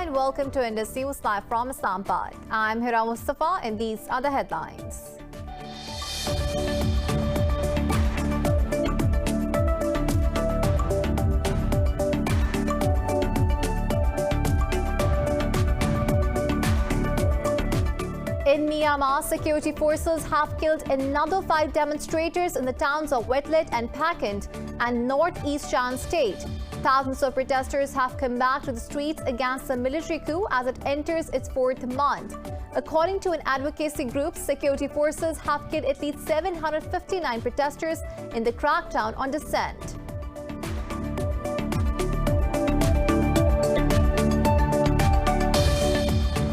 and welcome to Indus News Live from Islamabad. I'm Hira Mustafa and these are the headlines. In Myanmar, security forces have killed another 5 demonstrators in the towns of Wetlet and Pakent and Northeast Shan State. Thousands of protesters have come back to the streets against the military coup as it enters its 4th month. According to an advocacy group, security forces have killed at least 759 protesters in the crackdown on dissent.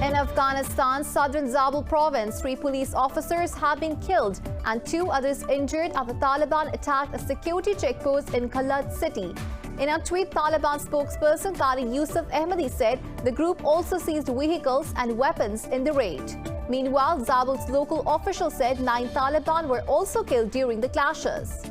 In Afghanistan's southern Zabul province, 3 police officers have been killed and 2 others injured after Taliban attacked a security checkpost in Khalid city. In a tweet, Taliban spokesperson KYRGYZ said the group also seized vehicles and weapons in the raid. Meanwhile, Zabul's local official said 9 Taliban were also killed during the clashes.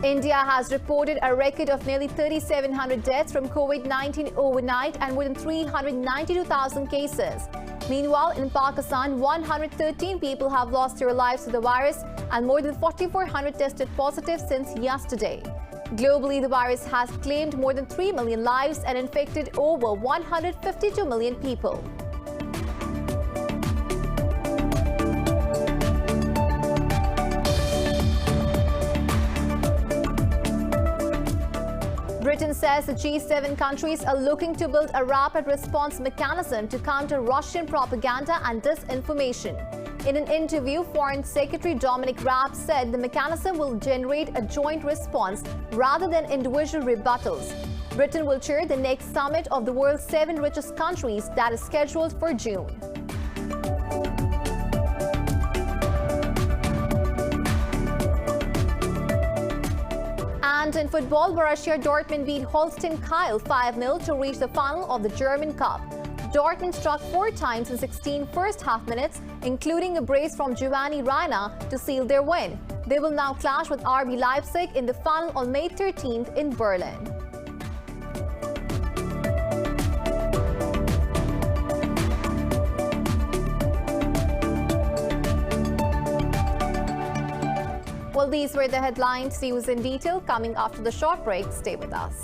India has reported a record of nearly 3,700 deaths from COVID-19 overnight and more than 392,000 cases. Meanwhile, in Pakistan, 113 people have lost their lives to the virus and more than 4,400 tested positive since yesterday. Globally, the virus has claimed more than 3 million lives and infected over 152 million people. Britain says the G7 countries are looking to build a rapid response mechanism to counter Russian propaganda and disinformation. In an interview, Foreign Secretary Dominic Raab said the mechanism will generate a joint response rather than individual rebuttals. Britain will chair the next summit of the world's 7 richest countries that is scheduled for June. And in football, Borussia Dortmund beat Holstein Kiel 5-0 to reach the final of the German Cup. Dortmund struck 4 times in 16 first-half minutes, including a brace from Giovanni Reina to seal their win. They will now clash with RB Leipzig in the final on May 13th in Berlin. Well, these were the headlines. News in detail coming after the short break. Stay with us.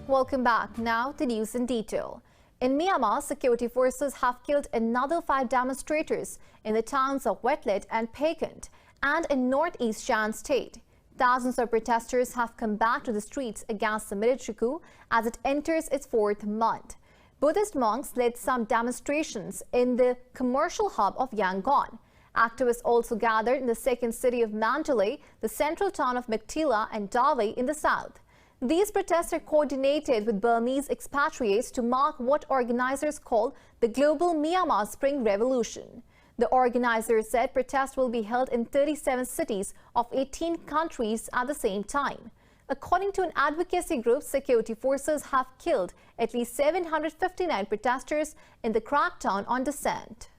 Welcome back. Now the news in detail. In Myanmar, security forces have killed another 5 demonstrators in the towns of Wetlet and Pakent and in Northeast Shan State. Thousands of protesters have come back to the streets against the military coup as it enters its 4th month. Buddhist monks led some demonstrations in the commercial hub of Yangon. Activists also gathered in the second city of Mandalay, the central town of Mektila and Dawei in the south. These protests are coordinated with Burmese expatriates to mark what organizers call the Global Myanmar Spring Revolution. The organizers said protests will be held in 37 cities of 18 countries at the same time. According to an advocacy group, security forces have killed at least 759 protesters in the crackdown on dissent.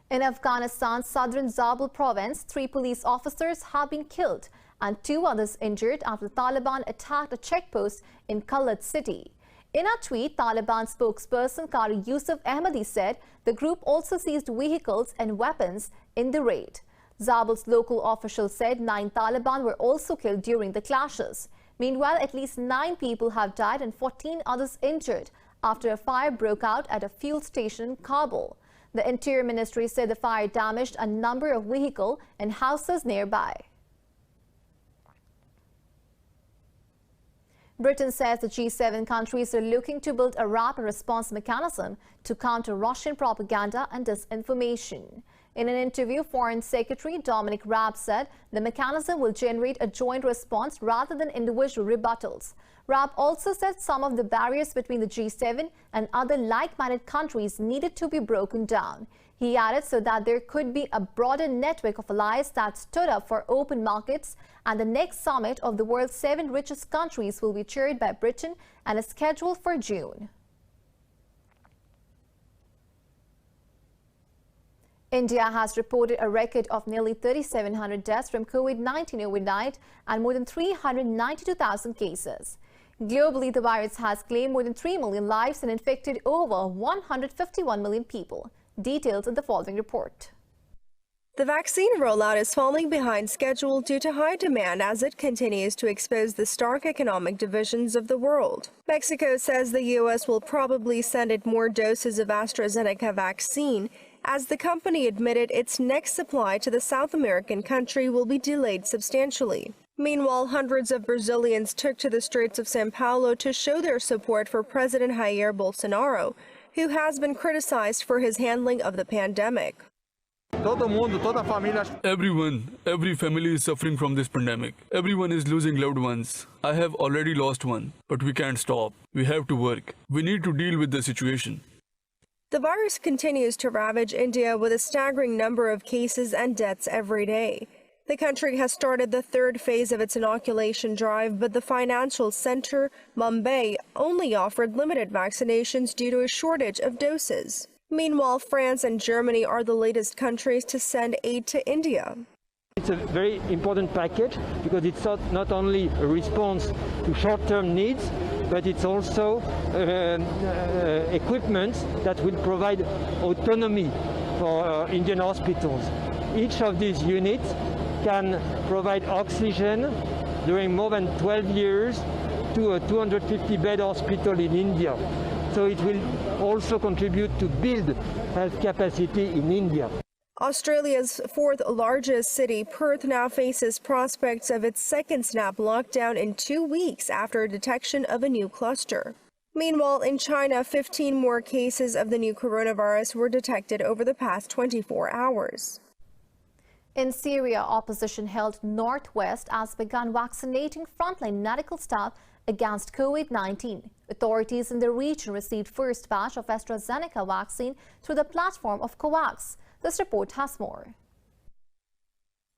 In Afghanistan's southern Zabul province, 3 police officers have been killed and 2 others injured after the Taliban attacked a checkpost in Khalid city. In a tweet, Taliban spokesperson KYRGYZ said the group also seized vehicles and weapons in the raid. Zabul's local officials said 9 Taliban were also killed during the clashes. Meanwhile, at least 9 people have died and 14 others injured after a fire broke out at a fuel station in Kabul. The Interior Ministry said the fire damaged a number of vehicles and houses nearby. Britain says the G7 countries are looking to build a rapid response mechanism to counter Russian propaganda and disinformation. In an interview, Foreign Secretary Dominic Raab said the mechanism will generate a joint response rather than individual rebuttals. Raab also said some of the barriers between the G7 and other like-minded countries needed to be broken down. He added so that there could be a broader network of allies that stood up for open markets, and the next summit of the world's 7 richest countries will be chaired by Britain and is scheduled for June. India has reported a record of nearly 3,700 deaths from COVID-19 overnight and more than 392,000 cases. Globally, the virus has claimed more than 3 million lives and infected over 151 million people. Details in the following report. The vaccine rollout is falling behind schedule due to high demand as it continues to expose the stark economic divisions of the world. Mexico says the U.S. will probably send it more doses of AstraZeneca vaccine, as the company admitted its next supply to the South American country will be delayed substantially. Meanwhile, hundreds of Brazilians took to the streets of São Paulo to show their support for President Jair Bolsonaro, who has been criticized for his handling of the pandemic. Every family is suffering from this pandemic. Everyone is losing loved ones. I have already lost one, but we can't stop. We have to work. We need to deal with the situation. The virus continues to ravage India with a staggering number of cases and deaths every day. The country has started the third phase of its inoculation drive, but the financial center, Mumbai, only offered limited vaccinations due to a shortage of doses. Meanwhile, France and Germany are the latest countries to send aid to India. It's a very important package because it's not only a response to short-term needs, but it's also equipment that will provide autonomy for Indian hospitals. Each of these units can provide oxygen during more than 12 years to a 250-bed hospital in India. So it will also contribute to build health capacity in India. Australia's fourth largest city, Perth, now faces prospects of its second snap lockdown in 2 weeks after detection of a new cluster. Meanwhile, in China, 15 more cases of the new coronavirus were detected over the past 24 hours. In Syria, opposition held northwest has begun vaccinating frontline medical staff against COVID-19. Authorities in the region received first batch of AstraZeneca vaccine through the platform of COVAX. This report has more.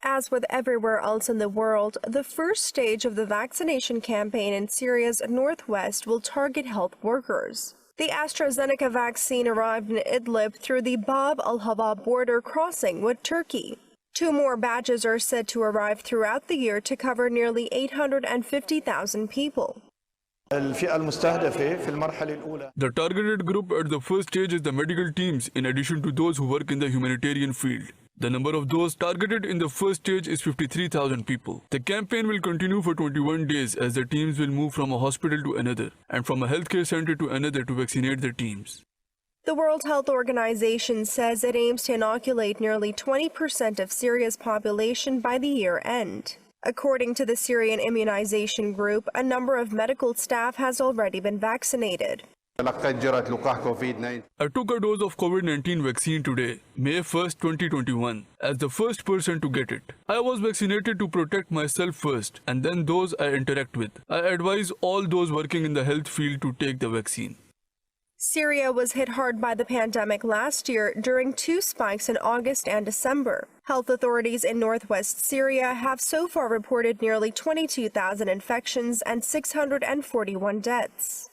As with everywhere else in the world, the first stage of the vaccination campaign in Syria's northwest will target health workers. The AstraZeneca vaccine arrived in Idlib through the Bab al-Haba border crossing with Turkey. 2 more batches are said to arrive throughout the year to cover nearly 850,000 people. The targeted group at the first stage is the medical teams, in addition to those who work in the humanitarian field. The number of those targeted in the first stage is 53,000 people. The campaign will continue for 21 days as the teams will move from a hospital to another and from a healthcare center to another to vaccinate their teams. The World Health Organization says it aims to inoculate nearly 20% of Syria's population by the year end. According to the Syrian Immunization Group, a number of medical staff has already been vaccinated. I took a dose of COVID-19 vaccine today, May 1st, 2021, as the first person to get it. I was vaccinated to protect myself first and then those I interact with. I advise all those working in the health field to take the vaccine. Syria was hit hard by the pandemic last year during 2 spikes in August and December. Health authorities in northwest Syria have so far reported nearly 22,000 infections and 641 deaths.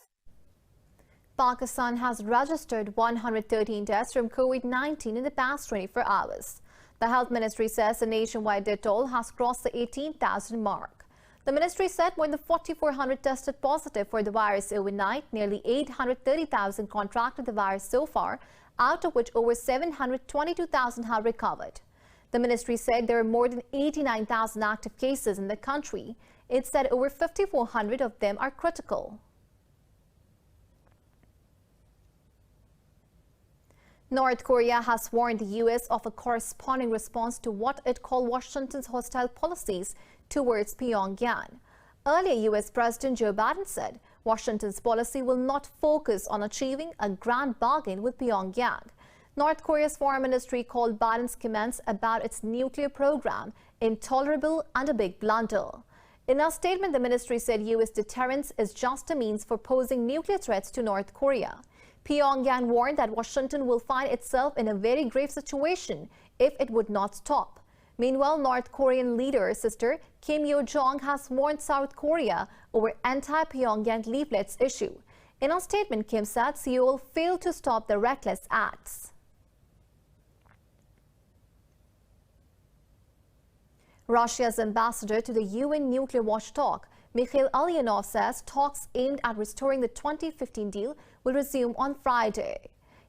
Pakistan has registered 113 deaths from COVID-19 in the past 24 hours. The Health Ministry says the nationwide death toll has crossed the 18,000 mark. The ministry said more than 4,400 tested positive for the virus overnight. Nearly 830,000 contracted the virus so far, out of which over 722,000 have recovered. The ministry said there are more than 89,000 active cases in the country. It said over 5,400 of them are critical. North Korea has warned the U.S. of a corresponding response to what it called Washington's hostile policies towards Pyongyang. Earlier, U.S. President Joe Biden said Washington's policy will not focus on achieving a grand bargain with Pyongyang. North Korea's foreign ministry called Biden's comments about its nuclear program intolerable and a big blunder. In a statement, the ministry said U.S. deterrence is just a means for posing nuclear threats to North Korea. Pyongyang warned that Washington will find itself in a very grave situation if it would not stop. Meanwhile, North Korean leader sister Kim Yo-jong has warned South Korea over anti-Pyongyang leaflets issue. In a statement, Kim said Seoul failed to stop the reckless acts. Russia's ambassador to the UN nuclear watchdog, Mikhail Ulyanov, says talks aimed at restoring the 2015 deal will resume on Friday.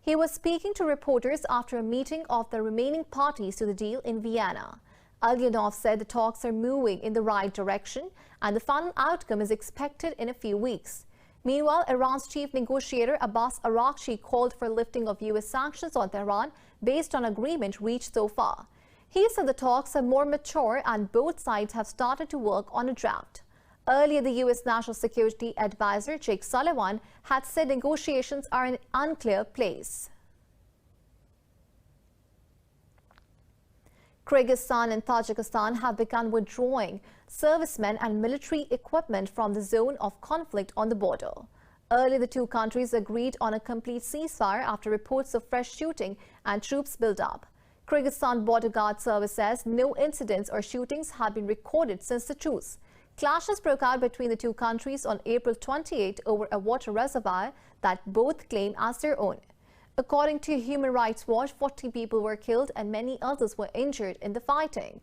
He was speaking to reporters after a meeting of the remaining parties to the deal in Vienna. Ulyanov said the talks are moving in the right direction and the final outcome is expected in a few weeks. Meanwhile, Iran's chief negotiator Abbas Araghchi called for lifting of U.S. sanctions on Tehran based on agreement reached so far. He said the talks are more mature and both sides have started to work on a draft. Earlier, the U.S. National Security Advisor Jake Sullivan had said negotiations are in an unclear place. Kyrgyzstan and Tajikistan have begun withdrawing servicemen and military equipment from the zone of conflict on the border. Earlier, the two countries agreed on a complete ceasefire after reports of fresh shooting and troops build-up. Kyrgyzstan Border Guard Service says no incidents or shootings have been recorded since the truce. Clashes broke out between the two countries on April 28 over a water reservoir that both claim as their own. According to Human Rights Watch, 40 people were killed and many others were injured in the fighting.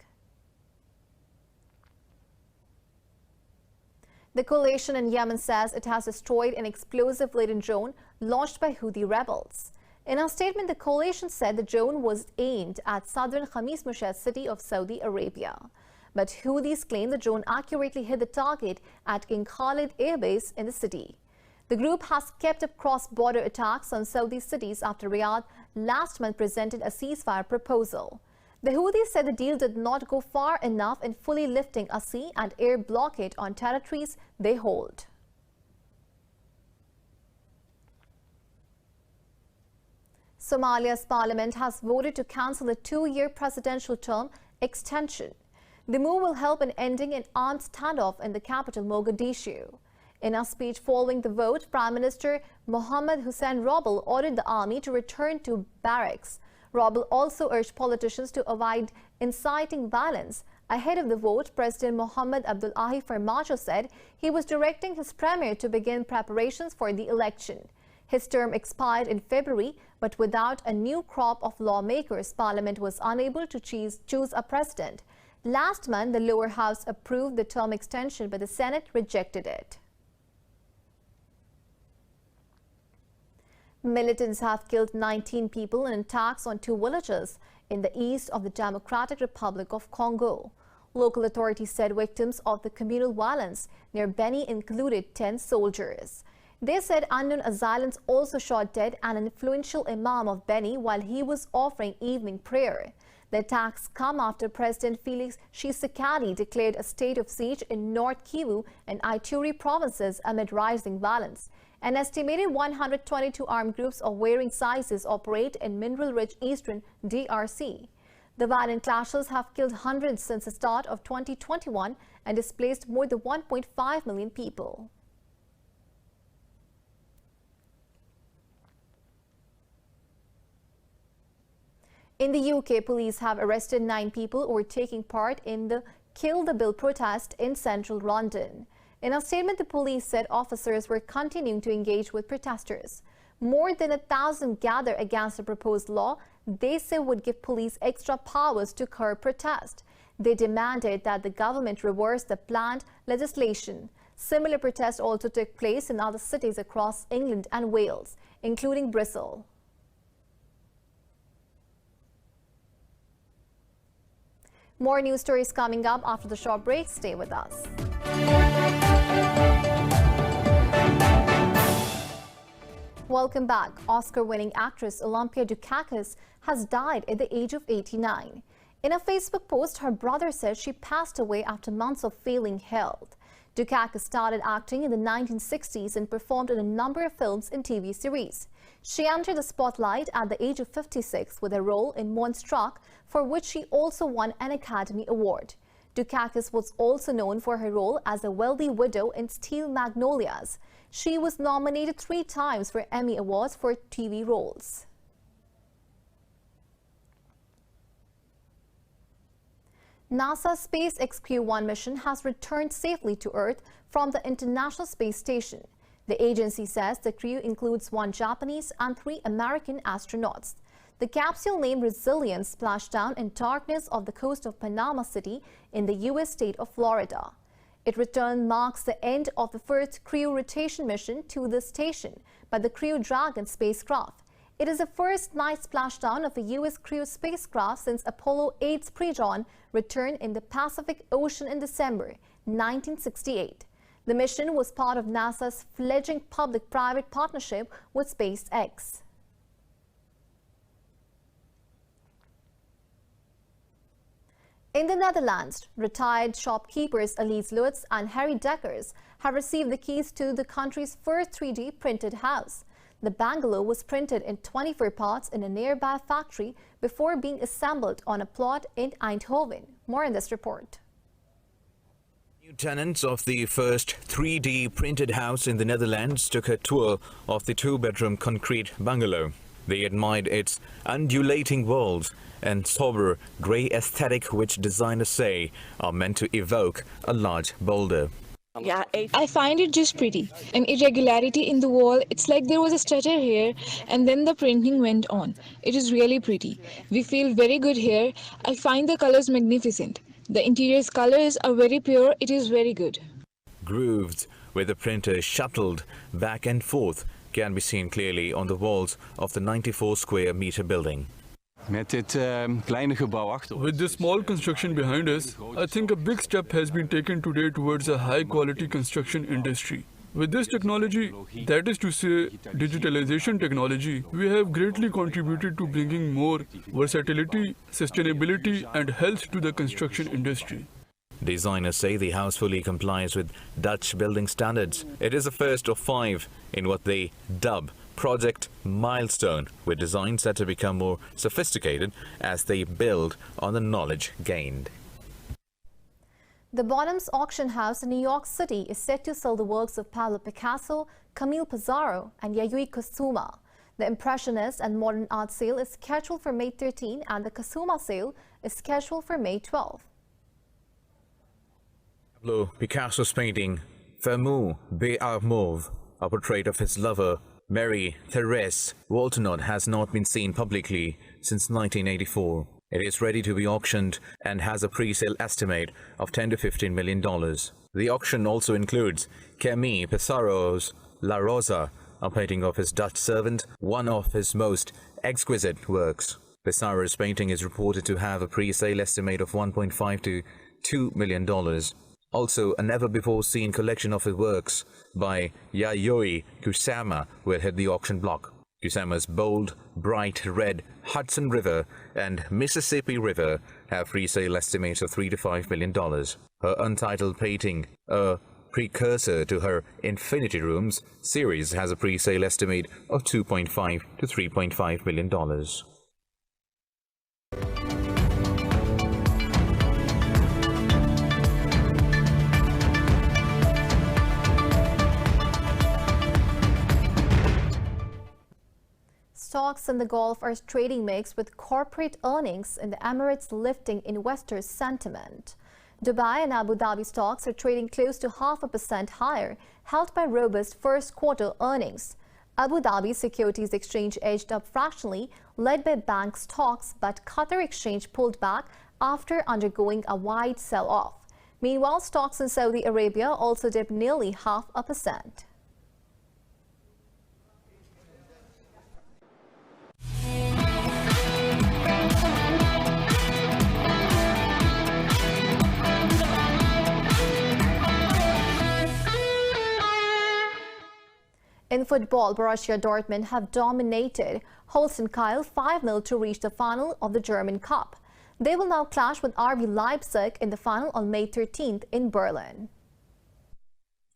The coalition in Yemen says it has destroyed an explosive-laden drone launched by Houthi rebels. In a statement, the coalition said the drone was aimed at southern Khamis Mushat city of Saudi Arabia. But Houthis claim the drone accurately hit the target at King Khalid Air Base in the city. The group has kept up cross-border attacks on Saudi cities after Riyadh last month presented a ceasefire proposal. The Houthis said the deal did not go far enough in fully lifting a sea and air blockade on territories they hold. Somalia's parliament has voted to cancel a 2-year presidential term extension. The move will help in ending an armed standoff in the capital, Mogadishu. In a speech following the vote, Prime Minister Mohammed Hussein Roble ordered the army to return to barracks. Roble also urged politicians to avoid inciting violence. Ahead of the vote, President Mohammed Abdullahi Farmajo said he was directing his premier to begin preparations for the election. His term expired in February, but without a new crop of lawmakers, Parliament was unable to choose a president. Last month, the lower house approved the term extension, but the Senate rejected it. Militants have killed 19 people in attacks on 2 villages in the east of the Democratic Republic of Congo. Local authorities said victims of the communal violence near Beni included 10 soldiers. They said unknown assailants also shot dead an influential imam of Beni while he was offering evening prayer. The attacks come after President Felix Tshisekedi declared a state of siege in North Kivu and Ituri provinces amid rising violence. An estimated 122 armed groups of varying sizes operate in mineral-rich eastern DRC. The violent clashes have killed hundreds since the start of 2021 and displaced more than 1.5 million people. In the UK, police have arrested 9 people who were taking part in the Kill the Bill protest in central London. In a statement, the police said officers were continuing to engage with protesters. More than 1,000 gathered against the proposed law they say would give police extra powers to curb protest. They demanded that the government reverse the planned legislation. Similar protests also took place in other cities across England and Wales, including Bristol. More news stories coming up after the short break. Stay with us. Welcome back. Oscar-winning actress Olympia Dukakis has died at the age of 89. In a Facebook post, her brother said she passed away after months of failing health. Dukakis started acting in the 1960s and performed in a number of films and TV series. She entered the spotlight at the age of 56 with a role in Moonstruck, for which she also won an Academy Award. Dukakis was also known for her role as a wealthy widow in Steel Magnolias. She was nominated 3 times for Emmy Awards for TV roles. NASA's SpaceX Q1 mission has returned safely to Earth from the International Space Station. The agency says the crew includes 1 Japanese and 3 American astronauts. The capsule named Resilience splashed down in darkness off the coast of Panama City in the U.S. state of Florida. Its return marks the end of the first crew rotation mission to the station by the Crew Dragon spacecraft. It is the first night splashdown of a U.S. crew spacecraft since Apollo 8's pre-dawn return in the Pacific Ocean in December 1968. The mission was part of NASA's fledgling public-private partnership with SPACEX. In the Netherlands, retired shopkeepers Elise Lutz and Harry Dekkers have received the keys to the country's first 3D printed house. The bungalow was printed in 24 parts in a nearby factory before being assembled on a plot in Eindhoven. More in this report. New tenants of the first 3D printed house in the Netherlands took a tour of the two-bedroom concrete bungalow. They admired its undulating walls and sober grey aesthetic, which designers say are meant to evoke a large boulder. I find it just pretty. An irregularity in the wall, it's like there was a stutter here and then the printing went on. It is really pretty. We feel very good here. I find the colors magnificent. The interior's colors are very pure. It is very good. Grooves where the printer shuttled back and forth can be seen clearly on the walls of the 94 square meter building. With this small construction behind us, I think a big step has been taken today towards a high-quality construction industry. With this technology, that is to say, digitalization technology, we have greatly contributed to bringing more versatility, sustainability and health to the construction industry. Designers say the house fully complies with Dutch building standards. It is the first of 5 in what they dub Project Milestone, with designs set to become more sophisticated as they build on the knowledge gained. The BONHAMS auction house in New York City is set to sell the works of Pablo Picasso, Camille Pissarro and Yayoi Kusama. The Impressionist and Modern Art sale is scheduled for May 13 and the Kusama sale is scheduled for May 12. Pablo Picasso's painting Femme Mauve, a portrait of his lover Marie-Thérèse Waltenot, has not been seen publicly since 1984. It is ready to be auctioned and has a pre-sale estimate of $10 to $15 million. The auction also includes Camille Pissarro's La Rosa, a painting of his Dutch servant, one of his most exquisite works. Pissarro's painting is reported to have a pre-sale estimate of $1.5 to $2 million. Also, a never-before-seen collection of his works by Yayoi Kusama will hit the auction block. Kusama's bold, bright red Hudson River and Mississippi River have pre-sale estimates of $3 to $5 million. Her untitled painting, a precursor to her Infinity Rooms series, has a pre-sale estimate of $2.5 to $3.5 million. Stocks in the Gulf are trading mixed, with corporate earnings in the Emirates lifting investors' sentiment. Dubai and Abu Dhabi stocks are trading close to 0.5% higher, helped by robust first-quarter earnings. Abu Dhabi Securities Exchange edged up fractionally, led by bank stocks, but Qatar Exchange pulled back after undergoing a wide sell-off. Meanwhile, stocks in Saudi Arabia also dipped nearly 0.5%. In football, Borussia Dortmund have dominated Holstein Kiel 5-0 to reach the final of the German Cup. They will now clash with RB Leipzig in the final on May 13th in Berlin.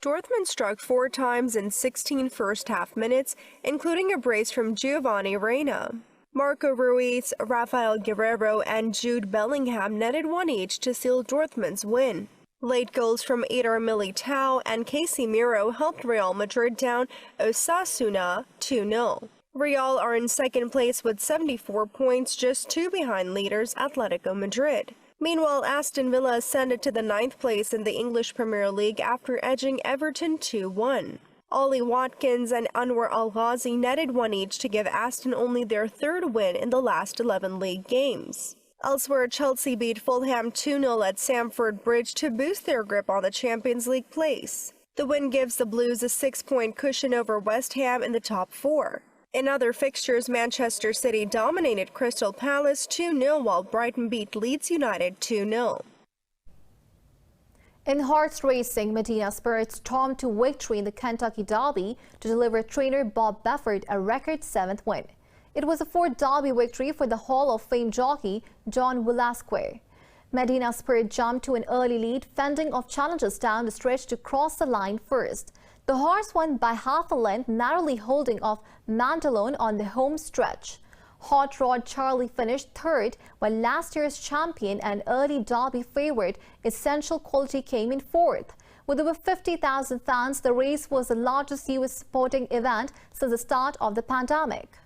Dortmund struck 4 times in 16 first-half minutes, including a brace from Giovanni Reina. Marco Ruiz, Rafael Guerrero and Jude Bellingham netted 1 each to seal Dortmund's win. Late goals from Eder Militao and Casemiro helped Real Madrid down Osasuna 2-0. Real are in second place with 74 points, just 2 behind leaders Atletico Madrid. Meanwhile, Aston Villa ascended to the 9th place in the English Premier League after edging Everton 2-1. Ollie Watkins and Anwar Al-Ghazi netted one each to give Aston only their third win in the last 11 league games. Elsewhere, Chelsea beat Fulham 2-0 at Stamford Bridge to boost their grip on the Champions League place. The win gives the Blues a 6-point cushion over West Ham in the top four. In other fixtures, Manchester City dominated Crystal Palace 2-0 while Brighton beat Leeds United 2-0. In horse racing, Medina Spirit stormed to victory in the Kentucky Derby to deliver trainer Bob Baffert a record 7th win. It was a 4th Derby victory for the Hall of Fame jockey John Velasquez. Medina Spirit jumped to an early lead, fending off challengers down the stretch to cross the line first. The horse won by half a length, narrowly holding off Mandalone on the home stretch. Hot Rod Charlie finished 3rd, while last year's champion and early Derby favorite Essential Quality came in 4th. With over 50,000 fans, the race was the largest U.S. sporting event since the start of the pandemic.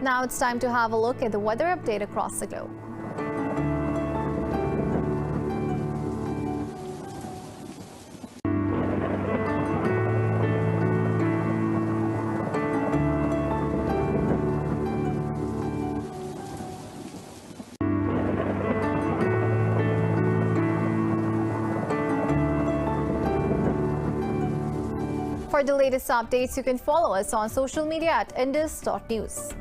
Now it's time to have a look at the weather update across the globe. For the latest updates, you can follow us on social media at indus.news.